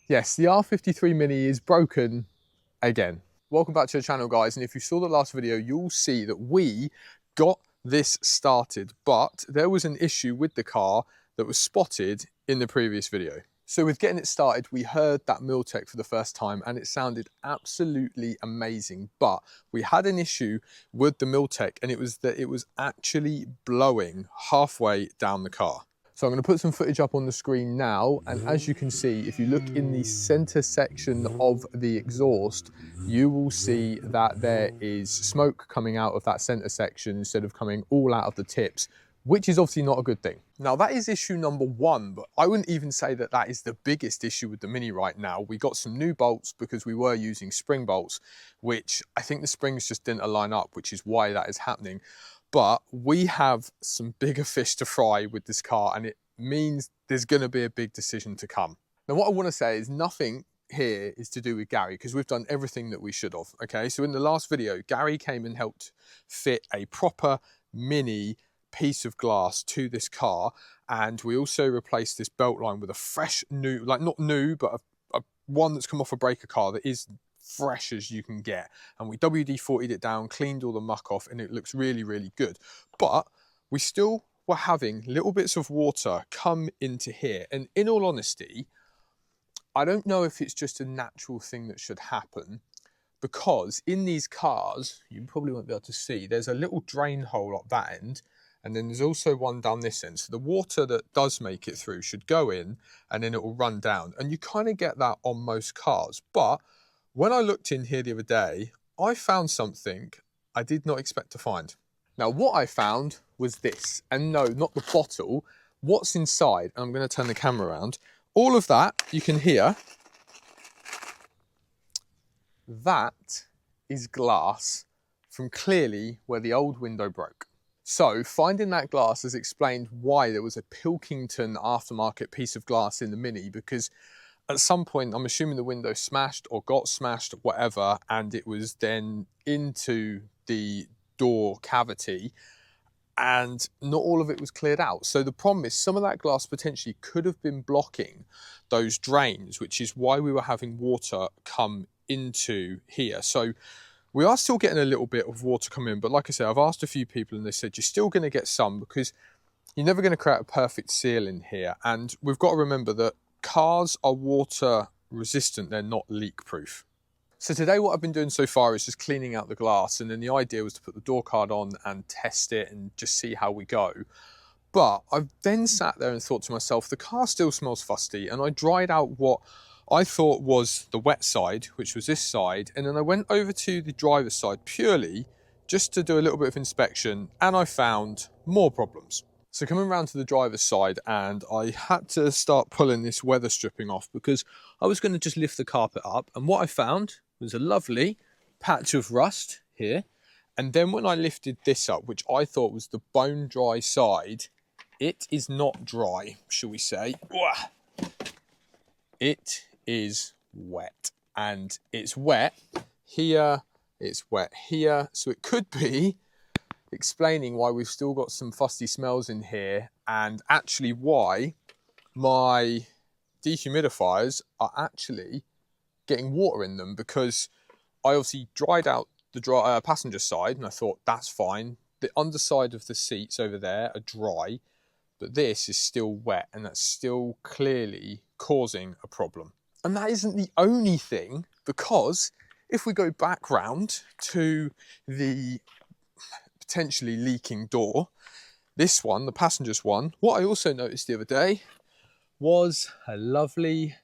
Yes, the R53 Mini is broken again. Welcome back to the channel, guys, and if you saw the last video, you'll see that we got this started, but there was an issue with the car that was spotted in the previous video. So with getting it started, we heard that Miltech for the first time and it sounded absolutely amazing, but we had an issue with the Miltech, and it was that it was actually blowing halfway down the car. So I'm going to put some footage up on the screen now, and as you can see, if you look in the center section of the exhaust, you will see that there is smoke coming out of that center section instead of coming all out of the tips, which is obviously not a good thing. Now that is issue number one, but I wouldn't even say that that is the biggest issue with the Mini right now. We got some new bolts because we were using spring bolts, which I think the springs just didn't align up, which is why that is happening. But we have some bigger fish to fry with this car, and it means there's going to be a big decision to come. Now, what I want to say is nothing here is to do with Gary, because we've done everything that we should have. Okay, so in the last video, Gary came and helped fit a proper Mini piece of glass to this car, and we also replaced this belt line with a fresh new, like not new, but a one that's come off a breaker car that is fresh as you can get, and we WD-40'd it down, cleaned all the muck off, and it looks really, really good. But we still were having little bits of water come into here, and in all honesty, I don't know if it's just a natural thing that should happen, because in these cars, you probably won't be able to see, there's a little drain hole up that end, and then there's also one down this end. So the water that does make it through should go in, and then it will run down, and you kind of get that on most cars. But when I looked in here the other day, I found something I did not expect to find. Now, what I found was this, and no, not the bottle. What's inside, and I'm going to turn the camera around, all of that you can hear, that is glass from clearly where the old window broke. So finding that glass has explained why there was a Pilkington aftermarket piece of glass in the Mini, because at some point, I'm assuming the window smashed or got smashed, whatever, and it was then into the door cavity, and not all of it was cleared out. So the problem is some of that glass potentially could have been blocking those drains, which is why we were having water come into here. So we are still getting a little bit of water come in, but like I said, I've asked a few people and they said you're still going to get some, because you're never going to create a perfect seal in here. And we've got to remember that cars are water resistant, they're not leak proof. So today what I've been doing so far is just cleaning out the glass, and then the idea was to put the door card on and test it and just see how we go. But I've then sat there and thought to myself, the car still smells fusty, and I dried out what I thought was the wet side, which was this side, and then I went over to the driver's side purely just to do a little bit of inspection, and I found more problems. So coming around to the driver's side, and I had to start pulling this weather stripping off because I was going to just lift the carpet up, and what I found was a lovely patch of rust here. And then when I lifted this up, which I thought was the bone dry side, it is not dry, shall we say. It is wet, and it's wet here, it's wet here, so it could be explaining why we've still got some fusty smells in here, and actually why my dehumidifiers are actually getting water in them, because I obviously dried out the passenger side and I thought that's fine. The underside of the seats over there are dry, but this is still wet, and that's still clearly causing a problem. And that isn't the only thing, because if we go back round to the potentially leaking door, this one, the passenger's one, what I also noticed the other day was a lovely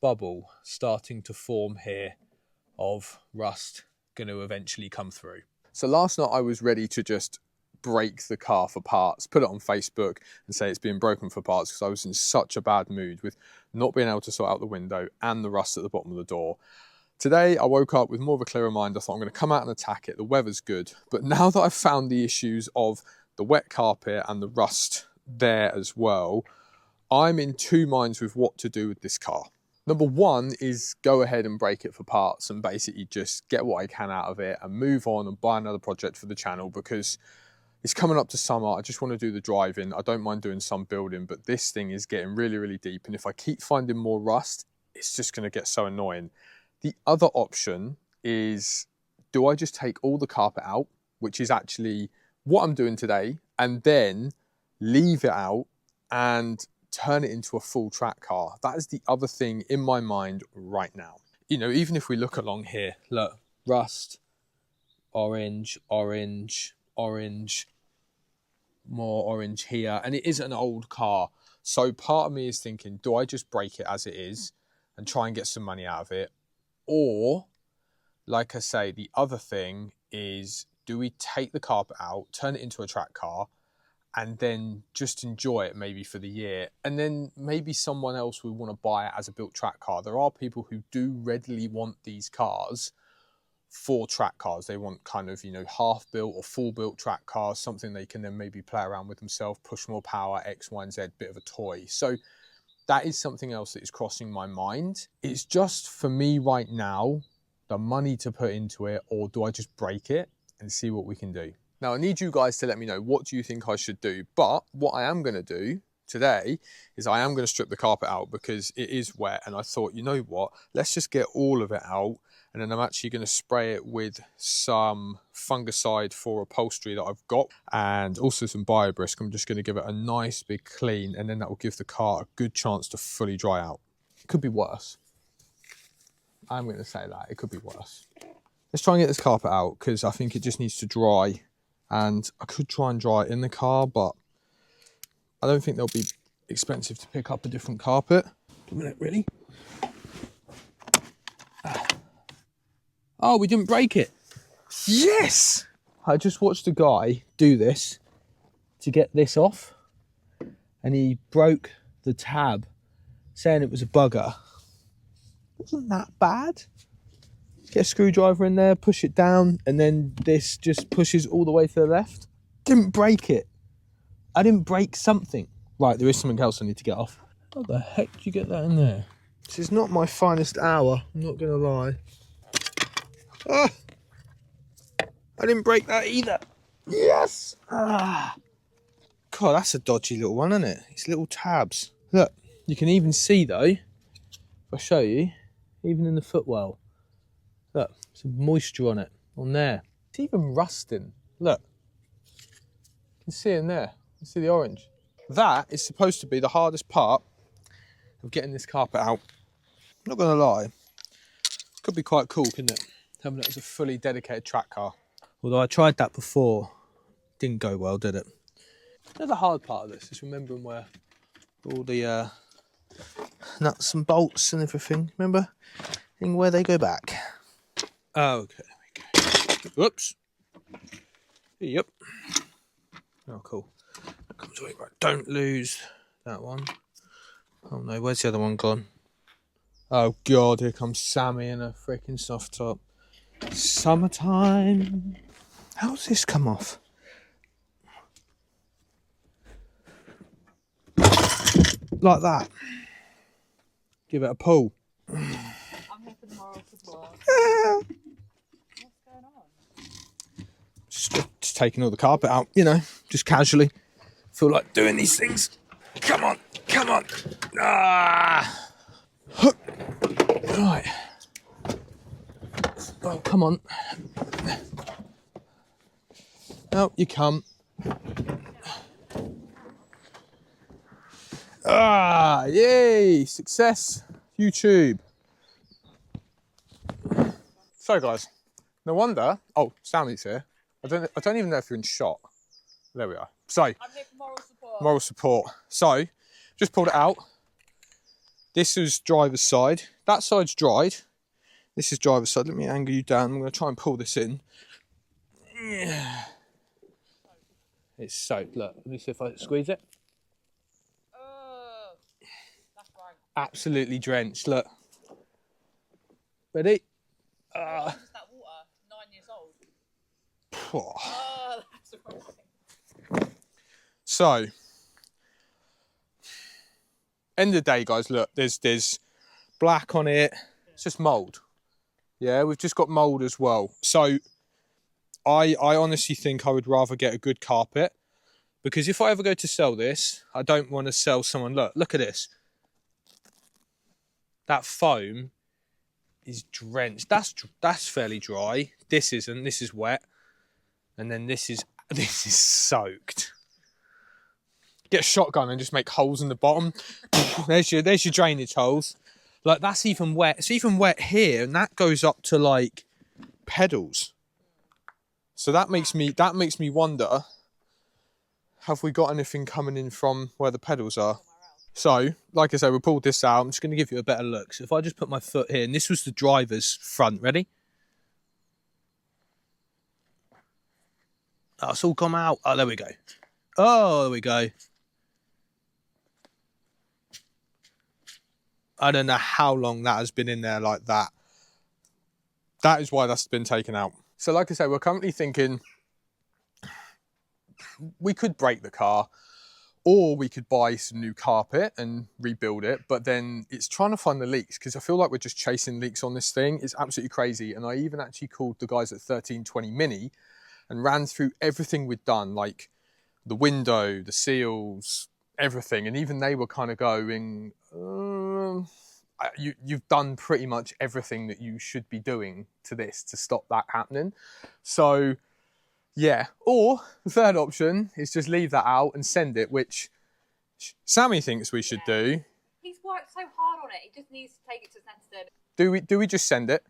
bubble starting to form here of rust going to eventually come through. So last night I was ready to just break the car for parts, put it on Facebook and say it's being broken for parts, because I was in such a bad mood with not being able to sort out the window and the rust at the bottom of the door. Today, I woke up with more of a clearer mind. I thought I'm going to come out and attack it. The weather's good. But now that I've found the issues of the wet carpet and the rust there as well, I'm in two minds with what to do with this car. Number one is go ahead and break it for parts and basically just get what I can out of it and move on and buy another project for the channel, because it's coming up to summer. I just want to do the driving. I don't mind doing some building, but this thing is getting really, really deep. And if I keep finding more rust, it's just going to get so annoying. The other option is, do I just take all the carpet out, which is actually what I'm doing today, and then leave it out and turn it into a full track car? That is the other thing in my mind right now. You know, even if we look along here, look, rust, orange, orange, orange, more orange here, and it is an old car. So part of me is thinking, do I just break it as it is and try and get some money out of it? Or, like I say, the other thing is, do we take the carpet out, turn it into a track car, and then just enjoy it maybe for the year? And then maybe someone else will want to buy it as a built track car. There are people who do readily want these cars for track cars. They want kind of, you know, half built or full built track cars, something they can then maybe play around with themselves, push more power, X, Y, and Z, bit of a toy. So that is something else that is crossing my mind. It's just, for me right now, the money to put into it, or do I just break it and see what we can do? Now, I need you guys to let me know, what do you think I should do? But what I am going to do today is I am going to strip the carpet out because it is wet, and I thought, you know what, let's just get all of it out, and then I'm actually going to spray it with some fungicide for upholstery that I've got, and also some BioBrisk. I'm just going to give it a nice big clean, and then that will give the car a good chance to fully dry out. It could be worse. I'm going to say that. It could be worse. Let's try and get this carpet out because I think it just needs to dry, and I could try and dry it in the car, but I don't think they'll be expensive to pick up a different carpet. A minute, really? Oh, we didn't break it. Yes! I just watched a guy do this to get this off, and he broke the tab, saying it was a bugger. Wasn't that bad? Get a screwdriver in there, push it down, and then this just pushes all the way to the left. Didn't break it. I didn't break something. Right, there is something else I need to get off. How the heck did you get that in there? This is not my finest hour, I'm not going to lie. Ah, I didn't break that either. Yes! Ah. God, that's a dodgy little one, isn't it? It's little tabs. Look, you can even see though, if I show you, even in the footwell. Look, some moisture on it, on there. It's even rusting. Look, you can see in there. You see the orange. That is supposed to be the hardest part of getting this carpet out. I'm not going to lie. Could be quite cool, couldn't it? Having it as a fully dedicated track car. Although I tried that before. Didn't go well, did it? The hard part of this is remembering where all the nuts and bolts and everything, remember? And where they go back. Oh, okay, there we go. Whoops. Yep. Oh, cool. That comes away. Right, don't lose that one. Oh no, where's the other one gone? Oh God, here comes Sammy in a freaking soft top. Summertime. How's this come off? Like that. Give it a pull. I'm here for the moral support. What's going on? Just taking all the carpet out, you know, just casually. Feel like doing these things. Come on, come on. Ah. Right. Oh, come on. Oh, you come. Ah, yay, success, YouTube. So guys, no wonder, oh, Sammy's here. I don't even know if you're in shot. There we are. So, I'm here for moral support. Moral support. So, just pulled it out. This is driver's side. That side's dried. This is driver's side. Let me angle you down. I'm going to try and pull this in. Yeah. It's soaked. Look, let me see if I squeeze it. That's right. Absolutely drenched. Look. Ready? How old is that water? 9 years old. Oh, that's right. So, end of the day, guys, look, there's black on it. It's just mould. Yeah, we've just got mould as well. So, I honestly think I would rather get a good carpet, because if I ever go to sell this, I don't want to sell someone, look at this. that foam is drenched. That's fairly dry. This isn't. This is wet, and then this is soaked. Get a shotgun and just make holes in the bottom. there's your drainage holes. Like, that's even wet. It's even wet here, and that goes up to like pedals. So that makes me wonder, have we got anything coming in from where the pedals are? So, like I say, we pulled this out. I'm just going to give you a better look. So if I just put my foot here, and this was the driver's front, ready? Oh, it's all come out. Oh, there we go. Oh, there we go. I don't know how long that has been in there like that. That is why that's been taken out. So like I say, we're currently thinking we could break the car, or we could buy some new carpet and rebuild it. But then it's trying to find the leaks, because I feel like we're just chasing leaks on this thing. It's absolutely crazy. And I even actually called the guys at 1320 Mini and ran through everything we'd done, like the window, the seals, everything. And even they were kind of going, you've done pretty much everything that you should be doing to this to stop that happening. So yeah, or the third option is just leave that out and send it, which Sammy thinks we should do. He's worked so hard on it, he just needs to take it to Stansted. Do we just send it?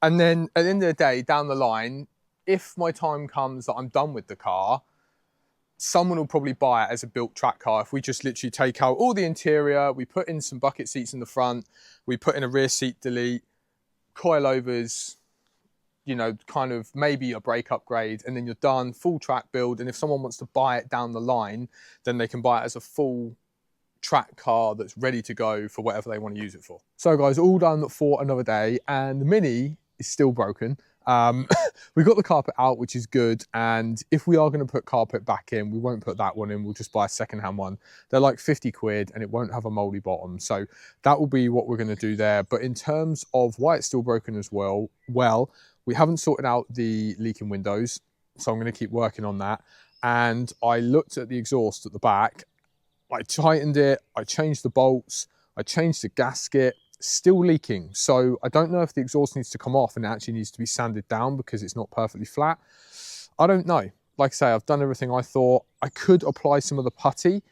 And then at the end of the day, down the line, if my time comes that I'm done with the car, someone will probably buy it as a built track car. If we just literally take out all the interior, we put in some bucket seats in the front, we put in a rear seat delete, coilovers, you know, kind of maybe a brake upgrade, and then you're done, full track build. And if someone wants to buy it down the line, then they can buy it as a full track car that's ready to go for whatever they want to use it for. So guys, all done for another day, and the Mini is still broken. We got the carpet out, which is good, and if we are going to put carpet back in, we won't put that one in, we'll just buy a second-hand one. They're like 50 quid and it won't have a mouldy bottom, so that will be what we're going to do there. But in terms of why it's still broken as well, we haven't sorted out the leaking windows, so I'm going to keep working on that. And I looked at the exhaust at the back, I tightened it, I changed the bolts, I changed the gasket, still leaking. So I don't know if the exhaust needs to come off and it actually needs to be sanded down because it's not perfectly flat. I don't know. Like I say, I've done everything I thought. I could apply some of the putty,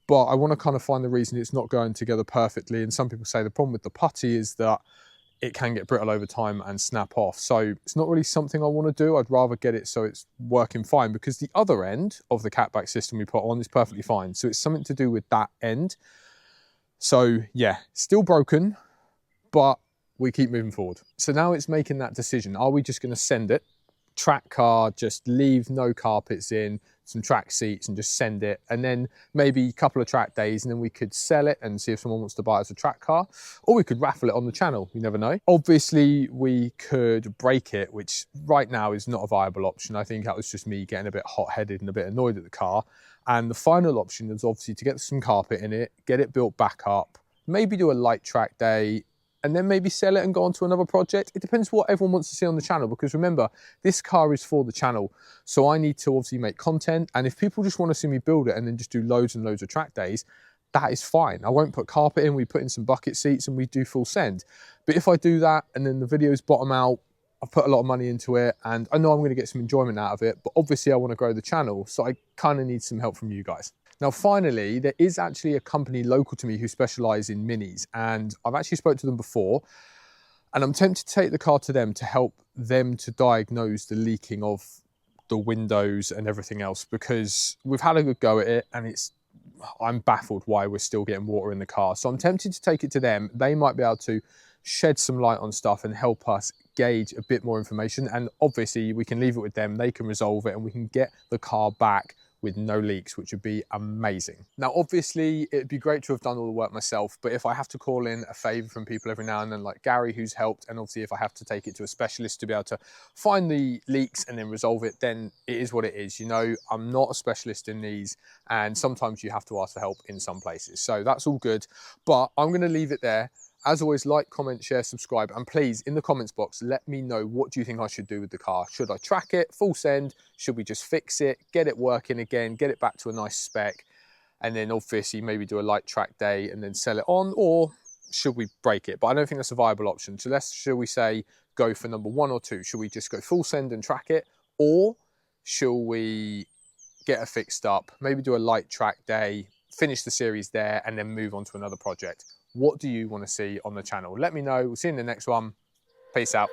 but I want to kind of find the reason it's not going together perfectly. And some people say the problem with the putty is that it can get brittle over time and snap off. So it's not really something I want to do. I'd rather get it so it's working fine, because the other end of the catback system we put on is perfectly fine. So it's something to do with that end. So yeah, still broken, but we keep moving forward. So now it's making that decision. Are we just going to send it? Track car, just leave no carpets in, some track seats, and just send it. And then maybe a couple of track days, and then we could sell it and see if someone wants to buy it as a track car. Or we could raffle it on the channel, you never know. Obviously, we could break it, which right now is not a viable option. I think that was just me getting a bit hot-headed and a bit annoyed at the car. And the final option is obviously to get some carpet in it, get it built back up, maybe do a light track day, and then maybe sell it and go on to another project. It depends what everyone wants to see on the channel, because remember, this car is for the channel. So I need to obviously make content. And if people just want to see me build it and then just do loads and loads of track days, that is fine. I won't put carpet in, we put in some bucket seats and we do full send. But if I do that and then the videos bottom out, I've put a lot of money into it and I know I'm going to get some enjoyment out of it, but obviously I want to grow the channel. So I kind of need some help from you guys. Now, finally, there is actually a company local to me who specialise in minis, and I've actually spoke to them before, and I'm tempted to take the car to them to help them to diagnose the leaking of the windows and everything else, because we've had a good go at it, and I'm baffled why we're still getting water in the car. So I'm tempted to take it to them. They might be able to shed some light on stuff and help us gauge a bit more information, and obviously we can leave it with them, they can resolve it, and we can get the car back with no leaks, which would be amazing. Now, obviously, it'd be great to have done all the work myself, but if I have to call in a favour from people every now and then, like Gary, who's helped, and obviously if I have to take it to a specialist to be able to find the leaks and then resolve it, then it is what it is. You know, I'm not a specialist in these, and sometimes you have to ask for help in some places. So that's all good, but I'm going to leave it there. As always, like, comment, share, subscribe, and please, in the comments box, let me know what do you think I should do with the car. Should I track it, full send? Should we just fix it, get it working again, get it back to a nice spec, and then obviously maybe do a light track day and then sell it on? Or should we break it? But I don't think that's a viable option. So shall we say go for number 1 or 2? Should we just go full send and track it? Or shall we get it fixed up, maybe do a light track day, finish the series there, and then move on to another project? What do you want to see on the channel? Let me know. We'll see you in the next one. Peace out.